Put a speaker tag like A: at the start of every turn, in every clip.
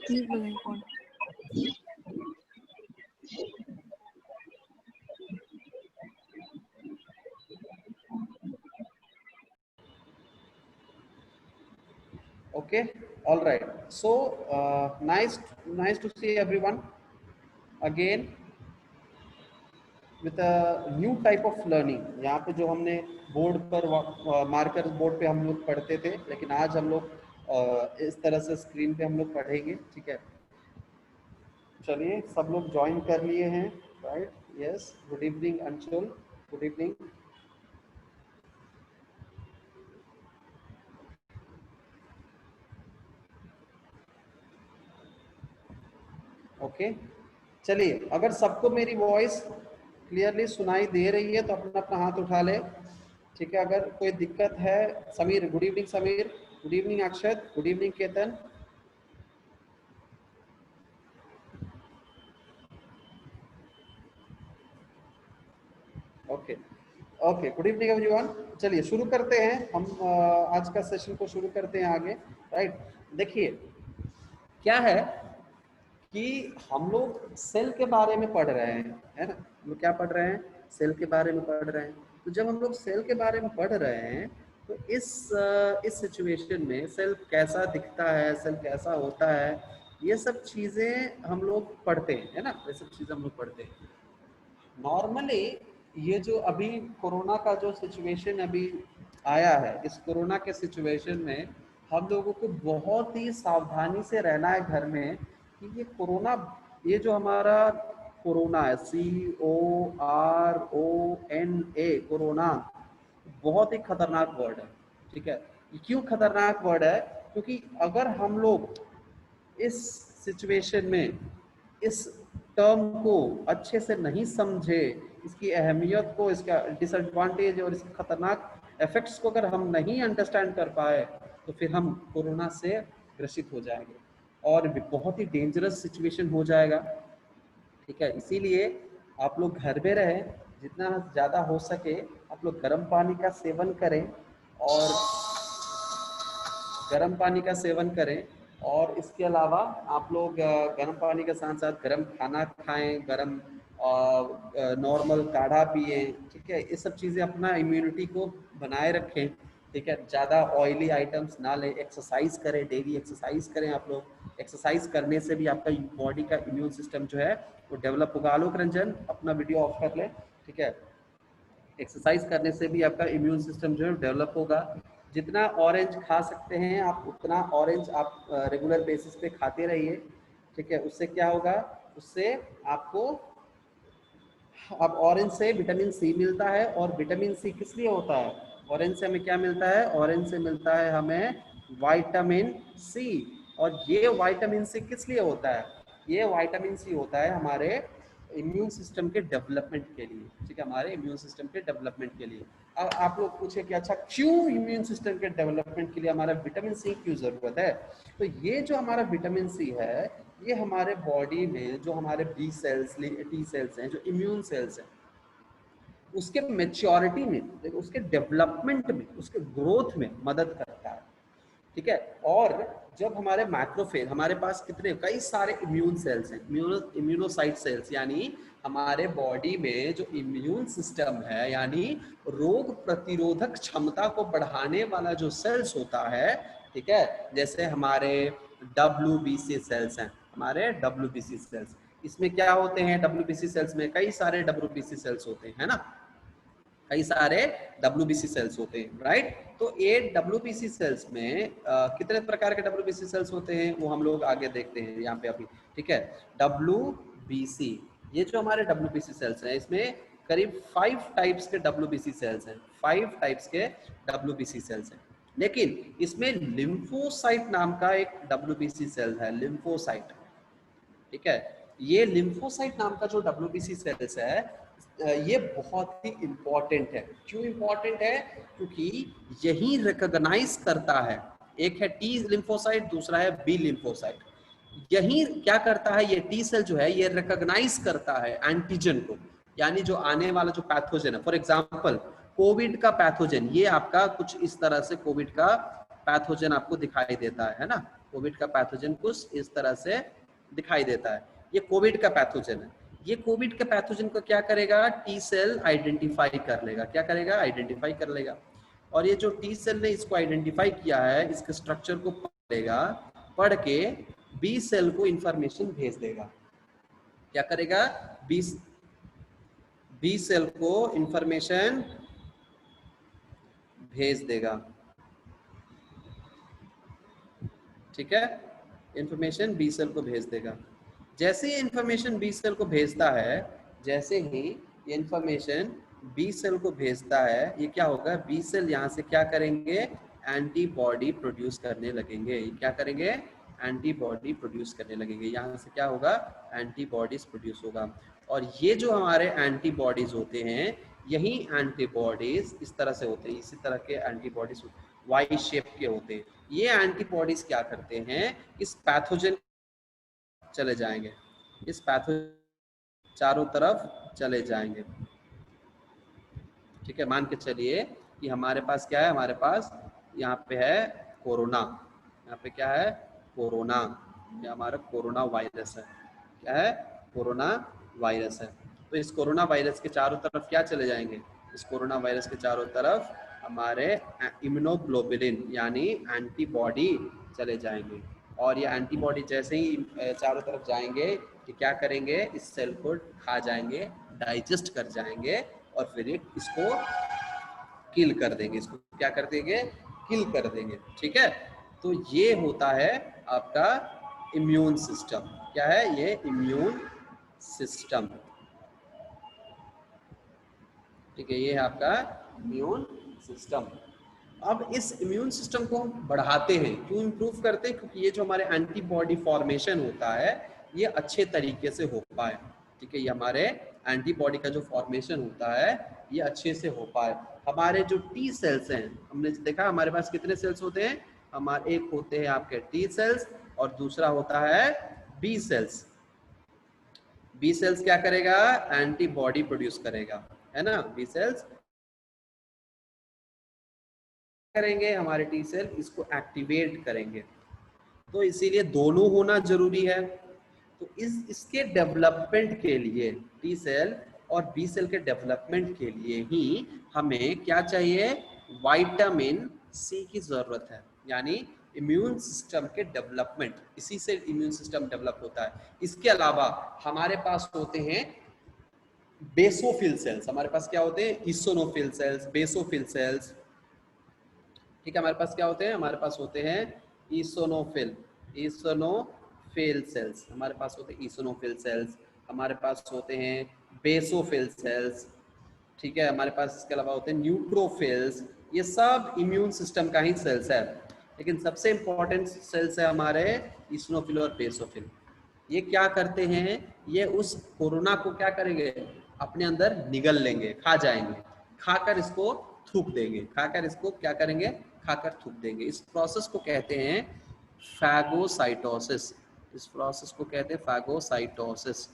A: Please will inform.
B: Okay, all right. So nice to see everyone again with a new type of learning. यहाँ पे जो हमने board पर marker board पे हम लोग पढ़ते थे, लेकिन आज हम लोग इस तरह से स्क्रीन पे हम लोग पढ़ेंगे. ठीक है, चलिए सब लोग ज्वाइन कर लिए हैं, right? Yes, good evening Anshul, good evening. Okay, चलिए अगर सबको मेरी वॉइस क्लियरली सुनाई दे रही है तो अपना अपना हाथ उठा ले. ठीक है, अगर कोई दिक्कत है, Sameer, good evening Sameer, good evening Akshat, good evening Ketan. Okay okay, good evening everyone. चलिए शुरू करते हैं हम आज का सेशन को शुरू करते हैं आगे, राइट? देखिए क्या है कि हम लोग सेल के बारे में पढ़ रहे हैं, है ना? हम लोग क्या पढ़ रहे हैं? सेल के बारे में पढ़ रहे हैं. तो जब हम लोग सेल के बारे में पढ़ रहे हैं तो इस सिचुएशन में सेल कैसा दिखता है, सेल कैसा होता है, ये सब चीज़ें हम लोग पढ़ते हैं, है ना? ये सब चीज़ें हम लोग पढ़ते हैं. नॉर्मली ये जो अभी कोरोना का जो सिचुएशन अभी आया है, इस कोरोना के सिचुएशन में हम लोगों को बहुत ही सावधानी से रहना है घर में कि ये कोरोना, ये जो हमारा कोरोना है, CORONA, कोरोना बहुत ही खतरनाक वर्ड है. ठीक है, ये क्यों खतरनाक वर्ड है? क्योंकि अगर हम लोग इस सिचुएशन में इस टर्म को अच्छे से नहीं समझे, इसकी अहमियत को, इसका डिसएडवांटेज और इसके खतरनाक इफेक्ट्स को अगर हम नहीं अंडरस्टैंड कर पाए तो फिर हम कोरोना से ग्रसित हो जाएंगे और बहुत ही डेंजरस सिचुएशन हो जाएगा. ठीक है, इसीलिए आप लोग घर में रहें, जितना ज़्यादा हो सके आप लोग गर्म पानी का सेवन करें और गर्म पानी का सेवन करें. और इसके अलावा आप लोग गर्म पानी के साथ साथ गर्म खाना खाएं, गर्म नॉर्मल काढ़ा पिए. ठीक है, ये सब चीज़ें अपना इम्यूनिटी को बनाए रखें. ठीक है, ज़्यादा ऑयली आइटम्स ना लें. एक्सरसाइज करें, डेली एक्सरसाइज करें आप लोग. एक्सरसाइज करने से भी आपका बॉडी का इम्यून सिस्टम जो है वो डेवलप होगा. आलोक रंजन अपना वीडियो ऑफ कर लें. ठीक है, एक्सरसाइज करने से भी आपका इम्यून सिस्टम जो है डेवलप होगा. जितना ऑरेंज खा सकते हैं आप उतना ऑरेंज आप रेगुलर बेसिस पे खाते रहिए. ठीक है, उससे क्या होगा? उससे आपको, अब ऑरेंज से विटामिन सी मिलता है. और विटामिन सी किस लिए होता है? ऑरेंज से हमें क्या मिलता है? ऑरेंज से मिलता है हमें विटामिन सी. और ये विटामिन सी किस लिए होता है? ये विटामिन सी होता है हमारे इम्यून सिस्टम के डेवलपमेंट के लिए. ठीक है, हमारे इम्यून सिस्टम के डेवलपमेंट के लिए. अब आप लोग पूछे कि अच्छा क्यों इम्यून सिस्टम के डेवलपमेंट के लिए हमारा विटामिन सी क्यों जरूरत है? तो ये जो हमारा विटामिन सी है, ये हमारे बॉडी में जो हमारे बी सेल्स, टी सेल्स हैं, जो इम्यून सेल्स हैं, उसके मेच्योरिटी में, उसके डेवलपमेंट में, उसके ग्रोथ में मदद करता है. ठीक है, और जब हमारे मैक्रोफेज, हमारे पास कितने कई सारे इम्यून सेल्स हैं, इम्यूनोसाइट सेल्स, यानी हमारे बॉडी में जो इम्यून सिस्टम है, यानी रोग प्रतिरोधक क्षमता को बढ़ाने वाला जो सेल्स होता है. ठीक है, जैसे हमारे WBC सेल्स हैं, हमारे WBC सेल्स, इसमें क्या होते हैं? WBC सेल्स में कई सारे WBC सेल्स होते हैं, है ना? कई सारे WBC सेल्स होते हैं, राइट? तो ये WBC सेल्स में कितने प्रकार के WBC सेल्स होते हैं वो हम लोग आगे देखते हैं यहाँ पे अभी. ठीक है, WBC, ये जो हमारे WBC सेल्स हैं, इसमें करीब 5 टाइप्स के WBC सेल्स हैं. 5 टाइप्स के WBC सेल्स हैं. लेकिन इसमें लिम्फोसाइट नाम का एक WBC सेल है, लिम्फोसाइट. ठीक है, ये लिम्फोसाइट नाम का जो WBC सेल्स है, ये बहुत ही इम्पोर्टेंट है. क्यों इम्पोर्टेंट है? क्योंकि यही रिकॉग्नाइज करता है, एक है टी लिम्फोसाइट, दूसरा है बी लिम्फोसाइट. यही क्या करता है? ये टी सेल जो है ये रिकॉग्नाइज करता है एंटीजन को, यानी जो आने वाला जो पैथोजन है. फॉर एग्जांपल कोविड का पैथोजन, ये आपका कुछ इस तरह से कोविड का पैथोजन आपको दिखाई देता है ना? कोविड का पैथोजन कुछ इस तरह से दिखाई देता है। ये कोविड का पैथोजन है। ये कोविड के पैथोजन को क्या करेगा, टी सेल आइडेंटिफाई कर लेगा। क्या करेगा, आइडेंटिफाई कर लेगा। और ये जो टी सेल ने इसको आइडेंटिफाई किया है, इसके स्ट्रक्चर को पढ़ेगा, पढ़ के बी सेल को इंफॉर्मेशन भेज देगा। क्या करेगा, बी सेल को इंफॉर्मेशन भेज देगा। ठीक है, इंफॉर्मेशन बी सेल को भेज देगा। जैसे ही इंफॉर्मेशन बी सेल को भेजता है, जैसे ही ये इंफॉर्मेशन बी सेल को भेजता है, ये क्या होगा, बी सेल यहाँ से क्या करेंगे, एंटीबॉडी प्रोड्यूस करने लगेंगे। क्या करेंगे, एंटीबॉडी प्रोड्यूस करने लगेंगे। यहाँ से क्या होगा, एंटीबॉडीज प्रोड्यूस होगा। और ये जो हमारे एंटीबॉडीज होते हैं, यही एंटीबॉडीज इस तरह से होते हैं, इसी तरह के एंटीबॉडीज वाई शेप के होते हैं। ये एंटीबॉडीज क्या करते हैं, इस पैथोजन चले जाएंगे, इस पैथोजन चारों तरफ चले जाएंगे। ठीक है, मान के चलिए कि हमारे पास क्या है, हमारे पास यहाँ पे है कोरोना। यहाँ पे क्या है, कोरोना। ये हमारा कोरोना वायरस है। क्या है, कोरोना वायरस है। तो इस कोरोना वायरस के चारों तरफ क्या चले जाएंगे, इस कोरोना वायरस के चारों तरफ हमारे इम्यूनोग्लोबुलिन यानी एंटीबॉडी चले जाएंगे। और ये एंटीबॉडी जैसे ही चारों तरफ जाएंगे, कि क्या करेंगे, इस सेल को खा जाएंगे, डाइजेस्ट कर जाएंगे, और फिर इसको किल कर देंगे। इसको क्या कर देंगे, किल कर देंगे। ठीक है, तो ये होता है आपका इम्यून सिस्टम। क्या है, ये इम्यून सिस्टम। ठीक है, ये है आपका इम्यून सिस्टम। अब इस इम्यून सिस्टम को हम बढ़ाते हैं, क्यों इंप्रूव करते हैं, क्योंकि ये जो हमारे एंटीबॉडी फॉर्मेशन होता है, ये अच्छे तरीके से हो पाए। ठीक है, ये हमारे एंटीबॉडी का जो फॉर्मेशन होता है, ये अच्छे से हो पाए। हमारे जो टी सेल्स हैं, हमने देखा हमारे पास कितने सेल्स होते हैं, हमारे एक होते हैं आपके टी सेल्स और दूसरा होता है बी सेल्स। बी सेल्स क्या करेगा, एंटीबॉडी प्रोड्यूस करेगा, है ना। बी सेल्स करेंगे, हमारे टी सेल इसको एक्टिवेट करेंगे। तो इसीलिए दोनों होना जरूरी है। तो इसके डेवलपमेंट के लिए, टी सेल और बी सेल के डेवलपमेंट के लिए ही हमें क्या चाहिए, विटामिन सी की जरूरत है। यानी इम्यून सिस्टम के डेवलपमेंट, इसी से इम्यून सिस्टम डेवलप होता है। इसके अलावा हमारे पास होते हैं बेसोफिल सेल्स। हमारे पास क्या होते हैं, ईसोनोफिल सेल्स, बेसोफिल सेल्स। ठीक है, हमारे पास क्या होते हैं, हमारे पास होते हैं ईसोनोफिल, ईसोनोफिल सेल्स। हमारे पास होते हैं ईसोनोफिल सेल्स, हमारे पास होते हैं बेसोफिल सेल्स। ठीक है, हमारे पास इसके अलावा होते हैं न्यूट्रोफिल्स। ये सब इम्यून सिस्टम का ही सेल्स है, लेकिन सबसे इंपॉर्टेंट सेल्स है हमारे ईसोनोफिल और बेसोफिल। ये क्या करते हैं, ये उस कोरोना को क्या करेंगे, अपने अंदर निगल लेंगे, खा जाएंगे, खाकर इसको थूक देंगे, खाकर इसको क्या करेंगे, खाकर थूक देंगे। इस प्रोसेस को कहते हैं फैगोसाइटोसिस। इस प्रोसेस को कहते हैं फैगोसाइटोसिस।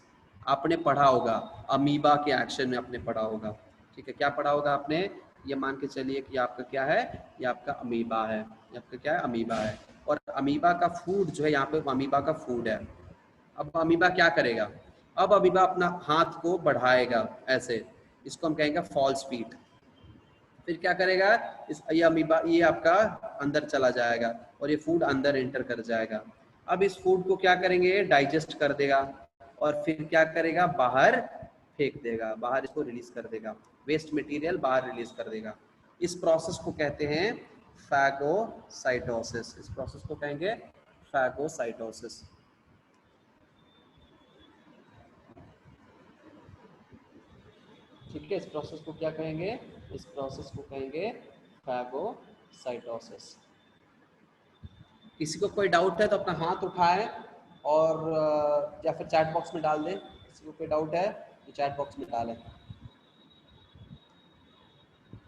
B: आपने पढ़ा होगा अमीबा के एक्शन में, आपने पढ़ा होगा। ठीक है, क्या पढ़ा होगा आपने, ये मान के चलिए कि आपका क्या है, ये आपका अमीबा है, ये आपका क्या है, अमीबा है। और अमीबा का फूड जो है, यहाँ पे अमीबा का फूड है। अब अमीबा क्या करेगा, अब अमीबा अपना हाथ को बढ़ाएगा ऐसे, इसको हम कहेंगे फॉल्स फीट। फिर क्या करेगा, ये अमीबा ये आपका अंदर चला जाएगा और ये फूड अंदर एंटर कर जाएगा। अब इस फूड को क्या करेंगे, डाइजेस्ट कर देगा, और फिर क्या करेगा, बाहर फेंक देगा, बाहर इसको रिलीज कर देगा, वेस्ट मटेरियल बाहर रिलीज कर देगा। इस प्रोसेस को कहते हैं फैगोसाइटोसिस। इस प्रोसेस को कहेंगे फैगोसाइटोसिस। ठीक है, इस प्रोसेस को क्या कहेंगे, इस प्रोसेस को कहेंगे फैगोसाइटोसिस। किसी को कोई डाउट है तो अपना हाथ उठाए और या फिर चैट बॉक्स में डाल दें। किसी को कोई डाउट है तो चैट बॉक्स में डालें।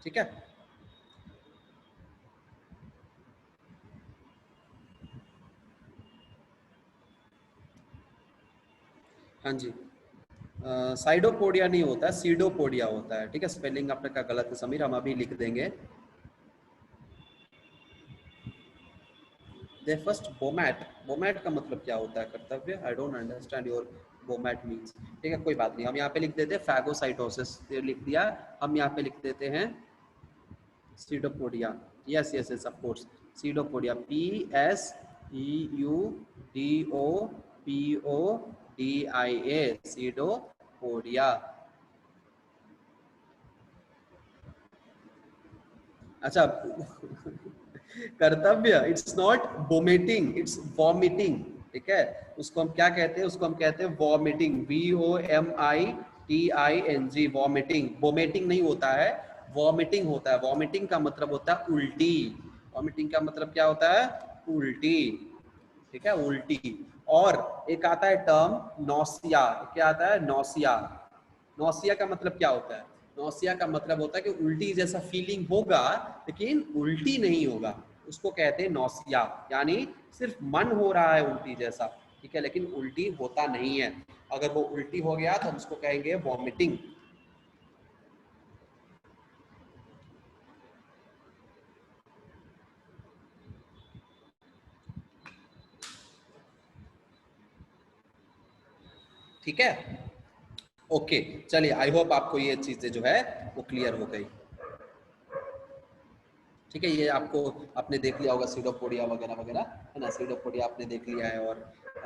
B: ठीक है, हाँ जी। साइडोपोडिया नहीं होता है, सीडोपोडिया होता है। ठीक है, स्पेलिंग आपने का गलत है समीर, हम अभी लिख देंगे। दे फर्स्ट बोमैट। बोमैट का मतलब क्या होता है कर्तव्य? आई डोंट अंडरस्टैंड योर बोमैट मीन्स। ठीक है कोई बात नहीं, हम यहाँ पे लिख देते हैं फैगोसाइटोसिस, ये लिख दिया। हम यहाँ पे लिख देते हैं pseudopodia. Yes yes yes of course, pseudopodia, PSEUDOPODIA, pseudopodia. अच्छा कर्तव्य, it's not vomiting, it's vomiting. ठीक है, उसको हम क्या कहते हैं? उसको हम कहते हैं वॉमिटिंग, VOMITING, वॉमिटिंग। वोमिटिंग नहीं होता है, वॉमिटिंग होता है। वॉमिटिंग का मतलब होता है उल्टी। वॉमिटिंग का मतलब क्या होता है? उल्टी। ठीक है, उल्टी। और एक आता है टर्म नौसिया। क्या आता है? नौसिया। नौसिया का मतलब क्या होता है? नौसिया का मतलब होता है कि उल्टी जैसा फीलिंग होगा लेकिन उल्टी नहीं होगा, उसको कहते हैं नौसिया। यानी सिर्फ मन हो रहा है उल्टी जैसा, ठीक है, लेकिन उल्टी होता नहीं है। अगर वो उल्टी हो गया तो हम उसको कहेंगे वॉमिटिंग। ठीक है, ओके। चलिए, आई होप आपको ये चीजें जो है वो क्लियर हो गई। ठीक है, ये आपको आपने देख लिया होगा सीडोपोडिया वगैरह वगैरह, है ना? सीडोपोडिया आपने देख लिया है, और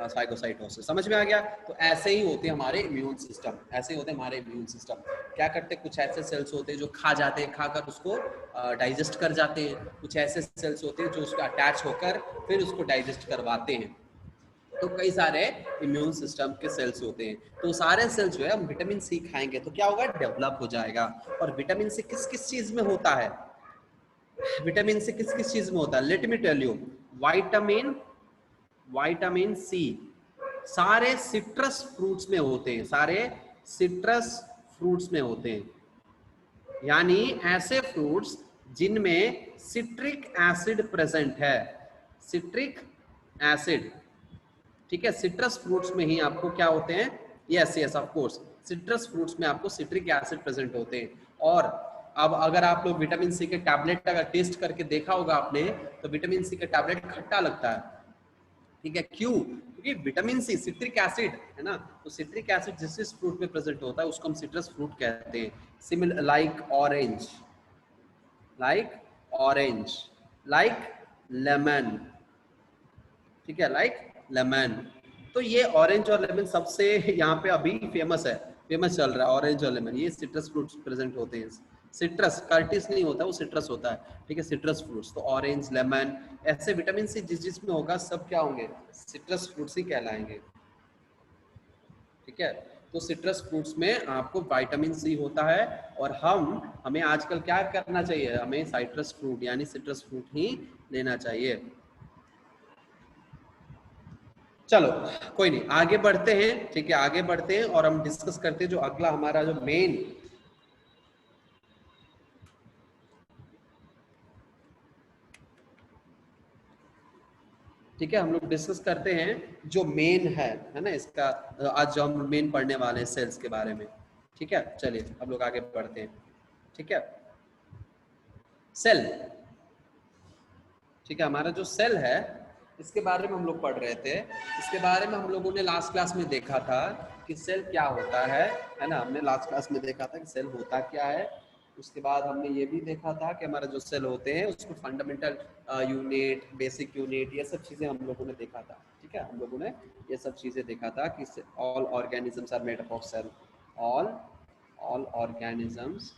B: साइकोसाइटोसिस समझ में आ गया। तो ऐसे ही होते हैं हमारे इम्यून सिस्टम, ऐसे ही होते हैं हमारे इम्यून सिस्टम। क्या करते हैं? कुछ ऐसे सेल्स होते हैं जो खा जाते हैं, खाकर उसको डाइजेस्ट कर जाते हैं। कुछ ऐसे सेल्स होते हैं जो उसको अटैच होकर फिर उसको डाइजेस्ट करवाते हैं। तो कई सारे इम्यून सिस्टम के सेल्स होते हैं। तो सारे सेल्स जो है, हम विटामिन सी खाएंगे तो क्या होगा? डेवलप हो जाएगा। और विटामिन सी किस किस चीज में होता है? विटामिन सी किस किस चीज में होता है? Let me tell you. Vitamin vitamin C सारे सिट्रस फ्रूट्स में होते हैं, सारे सिट्रस फ्रूट्स में होते हैं। यानी ऐसे फ्रूट्स जिनमें सिट्रिक एसिड प्रेजेंट है। सिट्रिक एसिड, ठीक है, सिट्रस फ्रूट्स में ही आपको क्या होते हैं? Yes yes of course, citrus fruits में आपको सिट्रिक एसिड प्रेजेंट होते हैं। और अब अगर आप लोग विटामिन सी के टैबलेट अगर टेस्ट करके देखा होगा आपने, तो विटामिन सी का टैबलेट खट्टा लगता है। ठीक है, क्यों? क्योंकि विटामिन सी सिट्रिक एसिड है ना, तो सिट्रिक एसिड जिस जिस फ्रूट में प्रेजेंट होता है उसको हम सिट्रस फ्रूट कहते हैं। Similar like orange, like orange, like lemon. ठीक है, लाइक लेमन। तो ये ऑरेंज और लेमन सबसे यहाँ पे अभी फेमस है, फेमस चल रहा है ऑरेंज और लेमन। ये सिट्रस फ्रूट्स प्रेजेंट होते हैं। सिट्रस, कर्टिस नहीं होता, वो सिट्रस होता है। ठीक है, सिट्रस फ्रूट्स तो ऑरेंज, लेमन, ऐसे विटामिन सी जिस जिसमें होगा सब क्या होंगे? सिट्रस फ्रूट्स ही कहलाएंगे। ठीक है, तो सिट्रस फ्रूट्स में आपको विटामिन सी होता है। और हमें आजकल क्या करना चाहिए? हमें साइट्रस फ्रूट यानी सिट्रस फ्रूट ही लेना चाहिए। चलो कोई नहीं, आगे बढ़ते हैं। ठीक है, आगे बढ़ते हैं और हम डिस्कस करते हैं जो अगला हमारा जो मेन, ठीक है, हम लोग डिस्कस करते हैं जो मेन है ना इसका। आज जो हम मेन पढ़ने वाले हैं सेल्स के बारे में। ठीक है, चलिए हम लोग आगे बढ़ते हैं। ठीक है, सेल, ठीक है, हमारा जो सेल है इसके बारे में हम लोग पढ़ रहे थे। इसके बारे में हम लोगों ने लास्ट क्लास में देखा था कि सेल क्या होता है ना? हमने लास्ट क्लास में देखा था कि सेल होता क्या है। उसके बाद हमने ये भी देखा था कि हमारा जो सेल होते हैं उसको फंडामेंटल यूनिट, बेसिक यूनिट, ये सब चीज़ें हम लोगों ने देखा था। ठीक है, हम लोगों ने ये सब चीज़ें देखा था कि all organisms are made up of cell. All all organisms,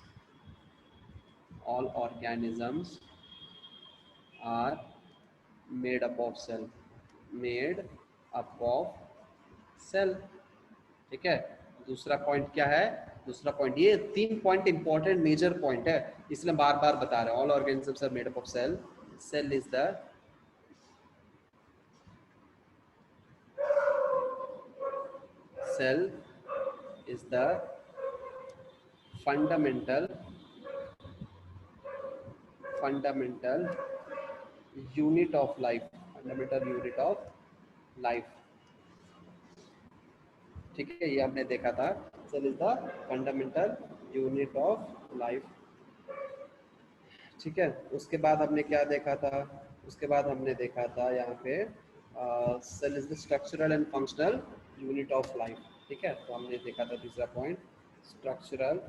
B: all organisms are made up of cell, made up of cell. ठीक है, दूसरा पॉइंट क्या है? दूसरा पॉइंट, ये तीन पॉइंट इंपॉर्टेंट मेजर पॉइंट है, इसलिए बार बार बता रहे हैं। All organisms are made up of cell. Cell is the cell is the fundamental fundamental unit of life, fundamental unit of life. ठीक है, ये हमने देखा था, cell is the fundamental unit of life. ठीक है, उसके बाद हमने क्या देखा था? उसके बाद हमने देखा था यहाँ पे cell is the structural and functional unit of life. ठीक है, तो हमने देखा था तीसरा point, structural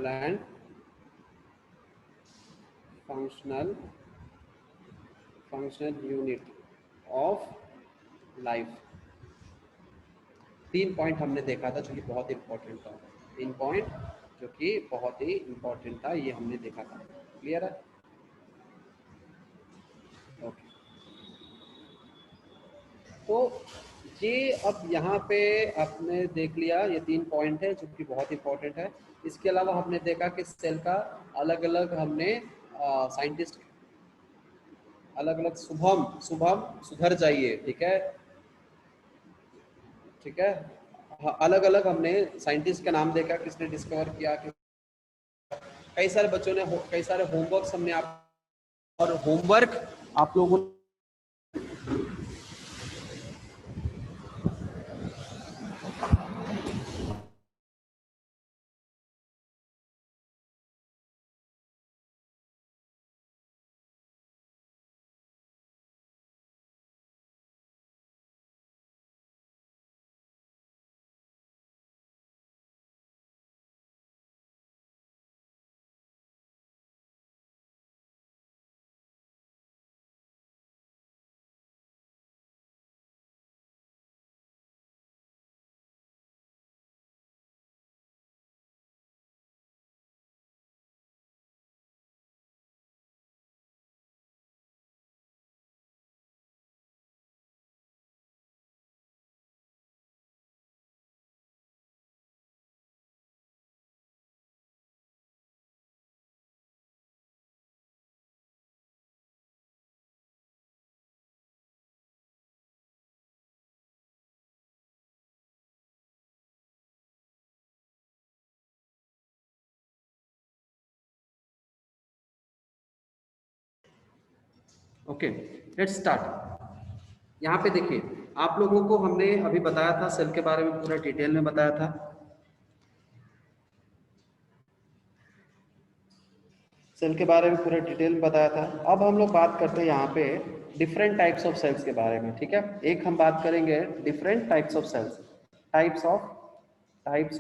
B: and functional unit of life. 3 point हमने देखा था जो कि बहुत इंपॉर्टेंट था। 3 पॉइंट जो कि बहुत ही इंपॉर्टेंट था, ये हमने देखा था। क्लियर है? ओके, तो ये अब यहाँ पे आपने देख लिया, ये 3 पॉइंट है जो कि बहुत इंपॉर्टेंट है। इसके अलावा हमने देखा कि सेल का अलग अलग हमने साइंटिस्ट अलग अलग, शुभम सुधर जाइए, ठीक है, ठीक है, अलग अलग हमने साइंटिस्ट का नाम देखा, किसने डिस्कवर किया, कई सारे बच्चों ने कई सारे होमवर्क हमने आप और होमवर्क आप लोगों ओके, लेट्स स्टार्ट। यहाँ पे देखिए, आप लोगों को हमने अभी बताया था सेल के बारे में, पूरा डिटेल में बताया था। सेल के बारे में पूरा डिटेल में बताया था। अब हम लोग बात करते हैं यहाँ पे डिफरेंट टाइप्स ऑफ सेल्स के बारे में। ठीक है, एक हम बात करेंगे different types of cells, types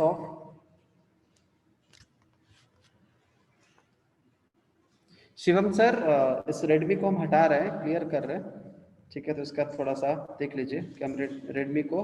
B: of Shivam sir, इस रेडमी को हम हटा रहे हैं, क्लियर कर रहे हैं। ठीक है, तो इसका थोड़ा सा देख लीजिए कि हम रेडमी को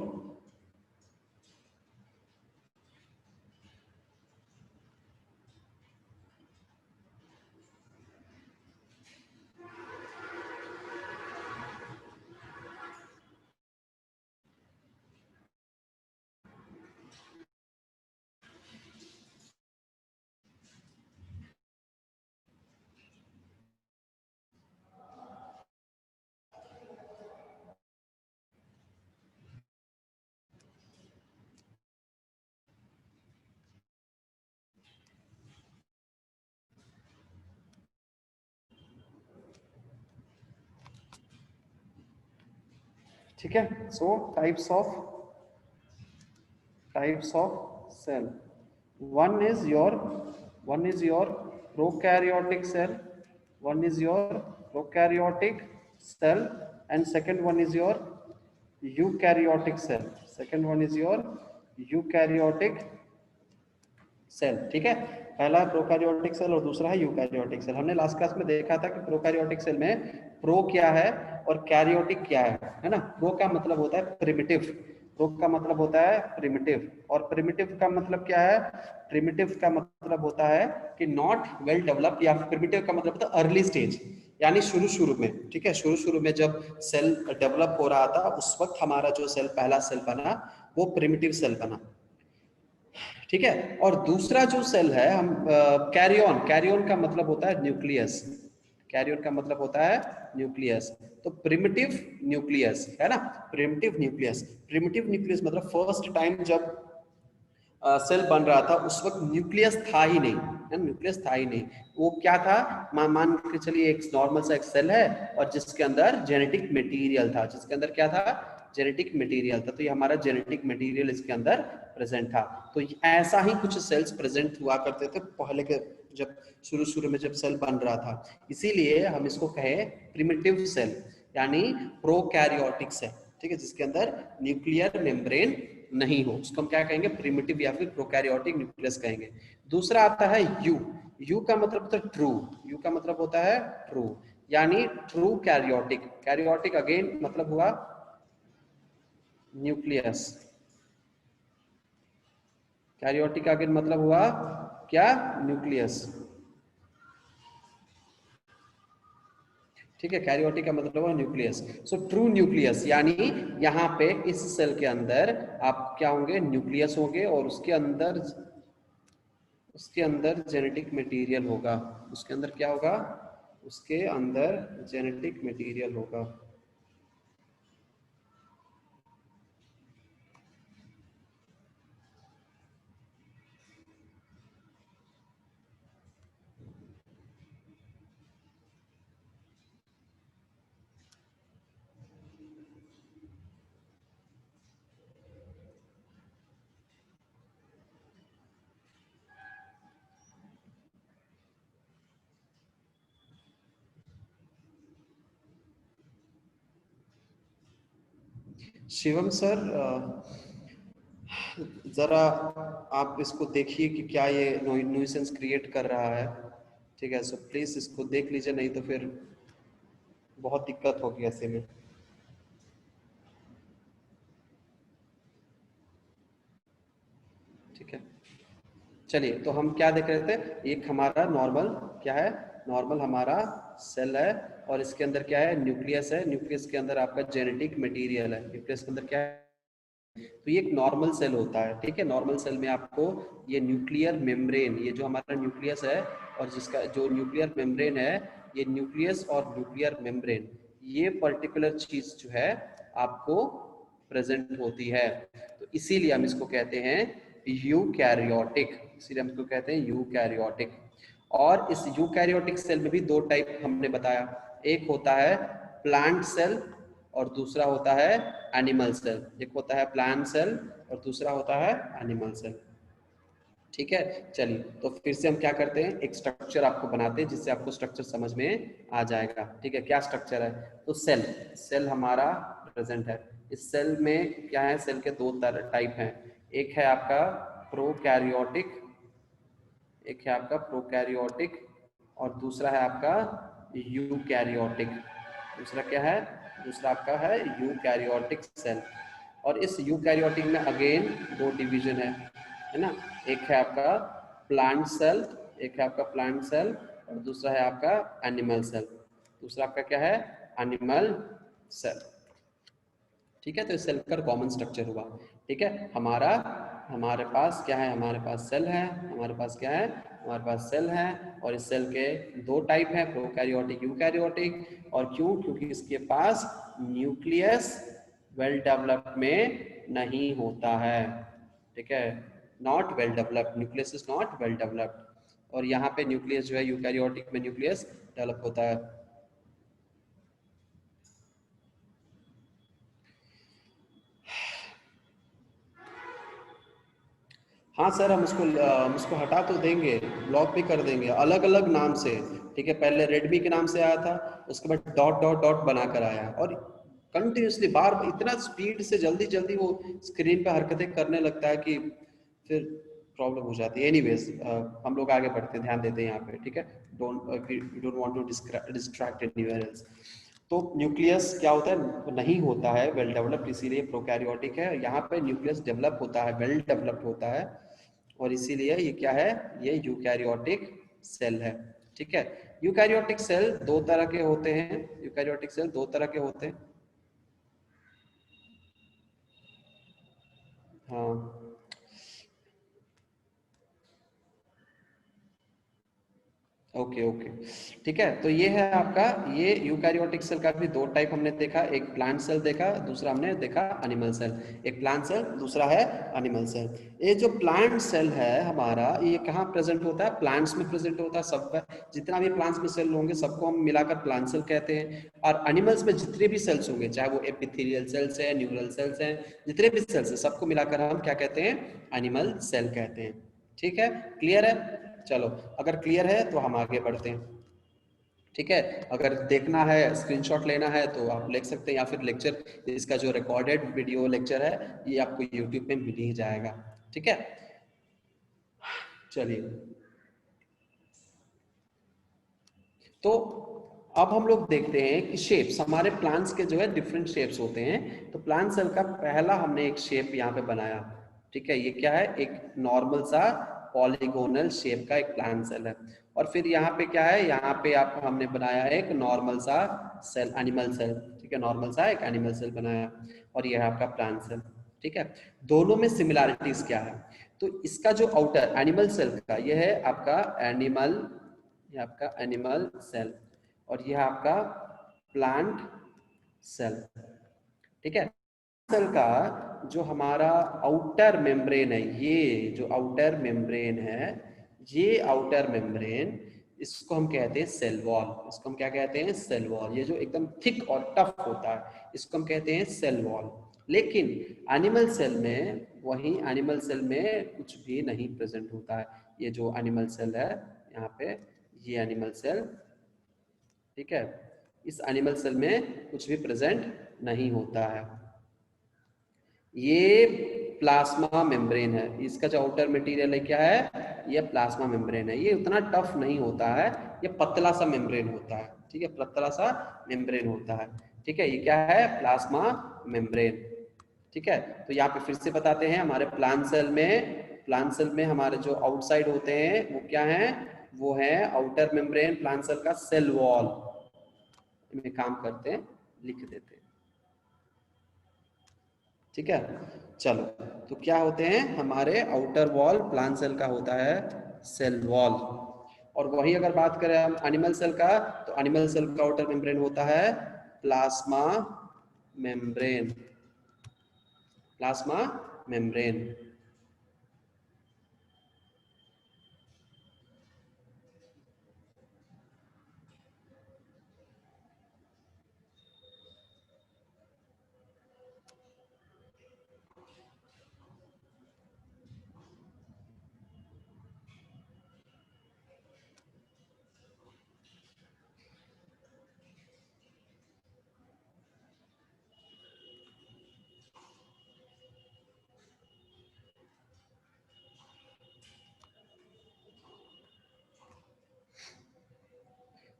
B: ठीक है। So types of cell, one is your prokaryotic cell, one is your prokaryotic cell, and second one is your eukaryotic cell, cell. ठीक है, पहला प्रोकैरियोटिक सेल और दूसरा है यूकैरियोटिक सेल। हमने लास्ट क्लास में देखा था कि प्रोकैरियोटिक सेल में प्रो क्या है और कैरियोटिक क्या है ना। प्रो का मतलब होता है प्रिमिटिव, और प्रिमिटिव का मतलब क्या है? प्रिमिटिव का मतलब होता है कि नॉट वेल डेवलप्ड, या प्रिमिटिव का मतलब होता है अर्ली स्टेज, यानी शुरू में। ठीक है, शुरू में जब सेल डेवलप हो रहा था उस वक्त हमारा जो सेल, पहला सेल बना वो प्रिमिटिव सेल बना। ठीक है, और दूसरा जो सेल है हम कैरियन का मतलब होता है न्यूक्लियस, तो प्रिमिटिव न्यूक्लियस है ना, प्रिमिटिव न्यूक्लियस मतलब फर्स्ट टाइम जब सेल बन रहा था उस वक्त न्यूक्लियस था ही नहीं, वो क्या था, मान के चलिए एक नॉर्मल सा एक सेल है और जिसके अंदर जेनेटिक मटेरियल था, जेनेटिक मटेरियल था, तो ये हमारा जेनेटिक मटेरियल इसके अंदर प्रेजेंट था। तो ऐसा ही कुछ सेल्स प्रेजेंट हुआ करते थे पहले के जब शुरू शुरू में जब सेल बन रहा था, इसीलिए हम इसको कहे प्रिमिटिव सेल यानी प्रोकैरियोटिक सेल, ठीक है, जिसके अंदर न्यूक्लियर मेम्ब्रेन नहीं हो, उसको हम क्या कहेंगे, प्रिमिटिव या फिर प्रोकैरियोटिक न्यूक्लियस कहेंगे। दूसरा आता है यू। यू का मतलब होता है ट्रू, यू का मतलब होता है ट्रू, यानी ट्रू कैरियोटिक। कैरियोटिक अगेन मतलब हुआ न्यूक्लियस, कैरियोटिक का अगेन मतलब हुआ क्या, न्यूक्लियस, ठीक है, कैरियोटिक का मतलब हुआ न्यूक्लियस। सो ट्रू न्यूक्लियस यानी यहाँ पे इस सेल के अंदर आप क्या होंगे, न्यूक्लियस होंगे, और उसके अंदर जेनेटिक मटेरियल होगा, उसके अंदर क्या होगा, उसके अंदर जेनेटिक मटेरियल होगा। शिवम सर, जरा आप इसको देखिए कि क्या ये न्यूसेंस क्रिएट कर रहा है, ठीक है, सो प्लीज इसको देख लीजिए, नहीं तो फिर बहुत दिक्कत होगी ऐसे में। ठीक है, चलिए, तो हम क्या देख रहे थे, एक हमारा नॉर्मल क्या है, नॉर्मल हमारा सेल है, और इसके अंदर क्या है, न्यूक्लियस है, न्यूक्लियस के अंदर आपका जेनेटिक मटेरियल है, न्यूक्लियस के अंदर क्या है, तो ये एक नॉर्मल सेल होता है, ठीक है। नॉर्मल सेल में आपको ये न्यूक्लियर मेम्ब्रेन, ये जो हमारा न्यूक्लियस है और जिसका जो न्यूक्लियर मेम्ब्रेन है, ये न्यूक्लियस और न्यूक्लियर मेम्ब्रेन, ये पर्टिकुलर चीज जो है आपको प्रेजेंट होती है, तो इसीलिए हम इसको कहते हैं यूकैरियोटिक, इसीलिए हम इसको कहते हैं यूकैरियोटिक। और इस यूकैरियोटिक सेल में भी दो टाइप हमने बताया, एक होता है प्लांट सेल और दूसरा होता है एनिमल सेल। एक होता है प्लांट सेल और दूसरा होता है एनिमल सेल, ठीक है। चलिए, तो फिर से हम क्या करते हैं, एक स्ट्रक्चर आपको बनाते हैं जिससे आपको स्ट्रक्चर समझ में आ जाएगा, ठीक है। क्या स्ट्रक्चर है, तो सेल, सेल हमारा प्रेजेंट है, इस सेल में क्या है, सेल के दो टाइप हैं, एक है आपका प्रोकैरियोटिक, एक है आपका प्रोकैरियोटिक, और दूसरा है आपका यूकैरियोटिक। दूसरा क्या है, दूसरा आपका है यूकैरियोटिक सेल। और इस यूकैरियोटिक में अगेन दो डिवीजन है ना, एक है आपका प्लांट सेल, एक है आपका प्लांट सेल, और दूसरा है आपका एनिमल सेल, दूसरा आपका क्या है, एनिमल सेल, ठीक है। तो इस सेल का कॉमन स्ट्रक्चर हुआ, ठीक है। हमारे पास क्या है, हमारे पास सेल है, हमारे पास क्या है, हमारे पास सेल है, और इस सेल के दो टाइप है, प्रोकैरियोटिक यूकैरियोटिक। और क्यों, क्योंकि इसके पास न्यूक्लियस वेल डेवलप्ड में नहीं होता है, ठीक है, not well developed, nucleus is not well developed. और यहाँ पे न्यूक्लियस जो है यूकैरियोटिक में न्यूक्लियस डेवलप होता है। हाँ सर, हम उसको हटा तो देंगे, ब्लॉक भी कर देंगे अलग अलग नाम से, ठीक है। पहले रेडमी के नाम से आया था, उसके बाद डॉट डॉट डॉट बनाकर आया, और कंटिन्यूसली बार इतना स्पीड से जल्दी जल्दी वो स्क्रीन पे हरकतें करने लगता है कि फिर प्रॉब्लम हो जाती है। एनीवेज, हम लोग आगे बढ़ते हैं, ध्यान देते हैं यहाँ पे, ठीक है। Don't want to distract anywhere else. तो न्यूक्लियस क्या होता है, नहीं होता है वेल डेवलप्ड, इसीलिए प्रोकैरियोटिक है। यहाँ पे न्यूक्लियस डेवलप होता है, वेल डेवलप्ड होता है, और इसीलिए ये क्या है, ये यूकैरियोटिक सेल है, ठीक है। यूकैरियोटिक सेल दो तरह के होते हैं, यूकैरियोटिक सेल दो तरह के होते हैं। हाँ, ओके ओके, ठीक है। तो ये है आपका, ये यूकैरियोटिक सेल का भी दो टाइप हमने देखा, एक प्लांट सेल देखा, दूसरा हमने देखा एनिमल सेल। एक प्लांट सेल, दूसरा है एनिमल सेल। ये जो प्लांट सेल है हमारा, ये कहाँ प्रेजेंट होता है, प्लांट्स में प्रेजेंट होता है, सब जितना भी प्लांट्स में सेल होंगे सबको हम मिलाकर प्लांट सेल कहते हैं। और एनिमल्स में जितने भी सेल्स होंगे, चाहे वो एपिथेलियल सेल्स है, न्यूरल सेल्स हैं, जितने भी सेल्स हैं सबको मिलाकर हम क्या कहते हैं, एनिमल सेल कहते हैं, ठीक है। क्लियर है, चलो, अगर क्लियर है तो हम आगे बढ़ते हैं। ठीक है, अगर देखना है, स्क्रीनशॉट लेना है तो आप लिख सकते हैं, या फिर लेक्चर, इसका जो रिकॉर्डेड वीडियो लेक्चर है ये आपको यूट्यूब पे मिल ही जाएगा। ठीक है, चलिए, तो अब हम लोग देखते हैं कि शेप्स, हमारे प्लांट्स के जो है डिफरेंट शेप्स होते हैं। तो प्लांट सेल का पहला हमने एक शेप यहाँ पे बनाया। ठीक है, ये क्या है, एक नॉर्मल सा पॉलीगोनल शेप का एक प्लांट सेल है। और फिर यहाँ पे क्या है, यहाँ पे आप हमने बनाया एक नॉर्मल सा सेल, एनिमल सेल। ठीक है, नॉर्मल सा एक एनिमल सेल बनाया, और यह है आपका प्लांट सेल। ठीक है, दोनों में सिमिलैरिटीज क्या है, तो इसका जो आउटर एनिमल सेल का, यह है आपका एनिमल, ये आपका एनिमल सेल, और यह आपका प्लांट सेल। ठीक है, सेल का जो हमारा आउटर मेम्ब्रेन है, ये जो आउटर मेम्ब्रेन है, ये आउटर मेम्ब्रेन, इसको हम कहते हैं सेल वॉल। इसको हम क्या कहते हैं, सेल वॉल। ये जो एकदम थिक और टफ होता है, इसको हम कहते हैं सेल वॉल। लेकिन एनिमल सेल में, वही एनिमल सेल में कुछ भी नहीं प्रेजेंट होता है। ये जो एनिमल सेल है यहाँ पे, ये एनिमल सेल, ठीक है, इस एनिमल सेल में कुछ भी प्रेजेंट नहीं होता है। ये प्लाज्मा मेम्ब्रेन है, इसका जो आउटर मटेरियल है क्या है, ये प्लाज्मा मेम्ब्रेन है। ये उतना टफ नहीं होता है, ये पतला सा मेम्ब्रेन होता है। ठीक है, पतला सा मेम्ब्रेन होता है। ठीक है, ये क्या है, प्लाज्मा मेम्ब्रेन। ठीक है, तो यहाँ पे फिर से बताते हैं, हमारे प्लांट सेल में, प्लांट सेल में हमारे जो आउटसाइड होते हैं वो क्या है, वो है आउटर मेम्ब्रेन, प्लांट सेल का सेल वॉल। में काम करते हैं, लिख देते हैं। ठीक है, चलो, तो क्या होते हैं हमारे आउटर वॉल, प्लांट सेल का होता है सेल वॉल। और वही अगर बात करें हम एनिमल सेल का, तो एनिमल सेल का आउटर मेम्ब्रेन होता है plasma membrane, plasma membrane.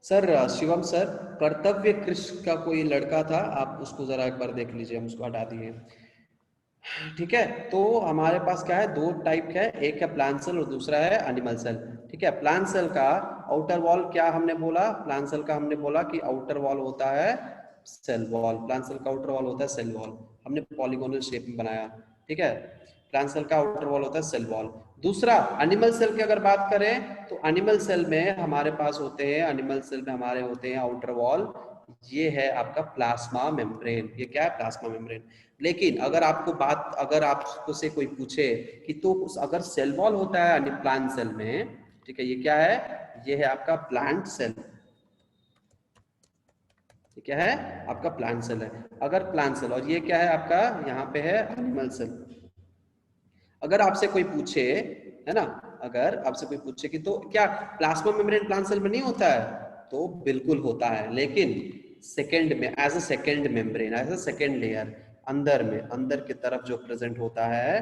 B: Sir, Shivam sir, कर्तव्य कृष्ण का कोई लड़का था, आप उसको जरा एक बार देख लीजिए, हम उसको हटा दिए। ठीक है, तो हमारे पास क्या है, दो टाइप का है, एक है प्लांट सेल और दूसरा है एनिमल सेल। ठीक है, प्लांट सेल का आउटर वॉल क्या हमने बोला, प्लांट सेल का हमने बोला कि आउटर वॉल होता है सेल वॉल, प्लांट सेल का आउटर वॉल होता है सेल वॉल, हमने पॉलीगोनल शेप में बनाया। ठीक है, प्लांट सेल का आउटर वॉल होता है सेल वॉल। दूसरा एनिमल सेल की अगर बात करें, तो एनिमल सेल में हमारे पास होते हैं, एनिमल सेल में हमारे होते हैं आउटर वॉल, ये है आपका प्लाज्मा मेम्ब्रेन। ये क्या है, प्लाज्मा मेम्ब्रेन। लेकिन अगर आपको बात, अगर आपको से कोई पूछे कि तो अगर सेल वॉल होता है प्लांट सेल में, ठीक है, ये क्या है, ये है आपका प्लांट सेल। ये क्या है, आपका प्लांट सेल है, अगर प्लांट सेल, और ये क्या है आपका, यहाँ पे है एनिमल सेल। अगर आपसे कोई पूछे, है ना, अगर आपसे कोई पूछे कि तो क्या प्लाज्मा मेम्ब्रेन प्लांट सेल में नहीं होता है, तो बिल्कुल होता है, लेकिन सेकेंड में, as a second membrane, as a second layer, अंदर में, अंदर की तरफ जो प्रेजेंट होता है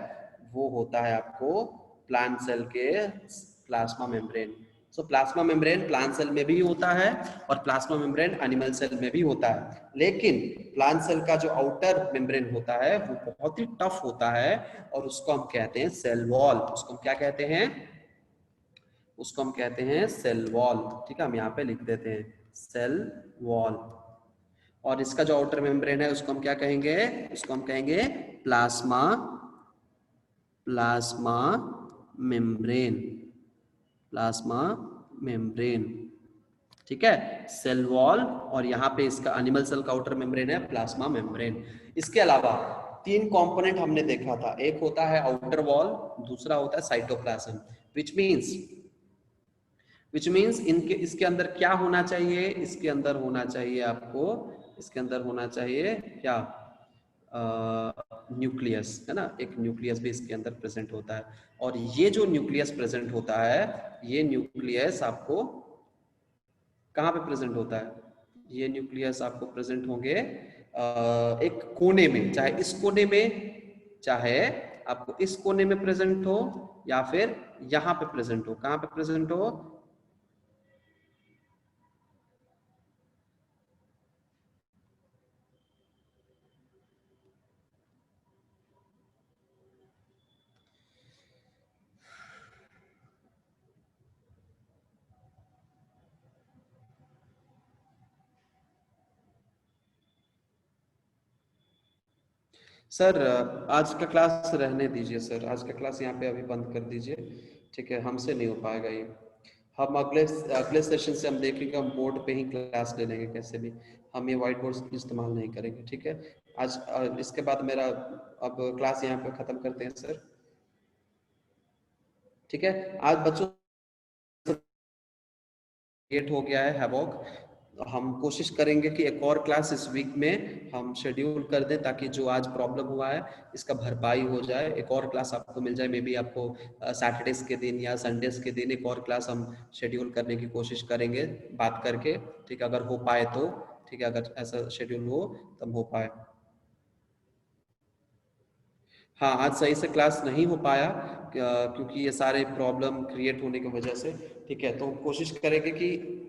B: वो होता है आपको प्लांट सेल के plasma membrane. So plasma membrane plant cell में भी होता है और प्लाज्मा मेम्ब्रेन एनिमल सेल में भी होता है, लेकिन प्लांट सेल का जो आउटर मेम्ब्रेन होता है वो बहुत ही टफ होता है, और उसको हम कहते हैं सेल वॉल। उसको हम क्या कहते हैं, उसको हम कहते हैं सेल वॉल। ठीक है, हम यहाँ पे लिख देते हैं सेल वॉल। और इसका जो आउटर मेम्ब्रेन है उसको हम क्या कहेंगे, उसको हम कहेंगे plasma, plasma membrane, plasma membrane. ठीक है, सेल वॉल, और यहाँ पे इसका एनिमल सेल का आउटर मेम्ब्रेन है प्लाज्मा मेम्ब्रेन। इसके अलावा तीन कंपोनेंट हमने देखा था, एक होता है आउटर वॉल, दूसरा होता है साइटोप्लाज्म, विच मींस, इनके, इसके अंदर क्या होना चाहिए, इसके अंदर होना चाहिए आपको, इसके अंदर होना चाहिए क्या, न्यूक्लियस, है ना, एक न्यूक्लियस भी इसके अंदर प्रेजेंट होता है। और ये जो न्यूक्लियस प्रेजेंट होता है, ये न्यूक्लियस आपको कहाँ पे प्रेजेंट होता है? ये न्यूक्लियस आपको प्रेजेंट होंगे एक कोने में, चाहे इस कोने में, चाहे आपको इस कोने में प्रेजेंट हो या फिर यहाँ पे प्रेजेंट हो। कहाँ पे प्रेजेंट हो? सर आज का क्लास रहने दीजिए सर, आज का क्लास यहाँ पे अभी बंद कर दीजिए, ठीक है, हमसे नहीं हो पाएगा ये। हम अगले अगले सेशन से हम देखेंगे, हम बोर्ड पे ही क्लास ले लेंगे कैसे भी, हम ये व्हाइट बोर्ड इस्तेमाल नहीं करेंगे, ठीक है। आज इसके बाद मेरा अब क्लास यहाँ पे ख़त्म करते हैं सर, ठीक है। आज बच्चों लेट हो गया है हैवॉक, हम कोशिश करेंगे कि एक और क्लास इस वीक में हम शेड्यूल कर दें, ताकि जो आज प्रॉब्लम हुआ है इसका भरपाई हो जाए, एक और क्लास आपको मिल जाए। मे बी आपको सैटरडेज के दिन या संडेज के दिन एक और क्लास हम शेड्यूल करने की कोशिश करेंगे बात करके, ठीक है, अगर हो पाए तो, ठीक है, अगर ऐसा शेड्यूल हो तब हो पाए। हाँ, आज सही से क्लास नहीं हो पाया क्योंकि ये सारे प्रॉब्लम क्रिएट होने की वजह से, ठीक है। तो कोशिश करेंगे कि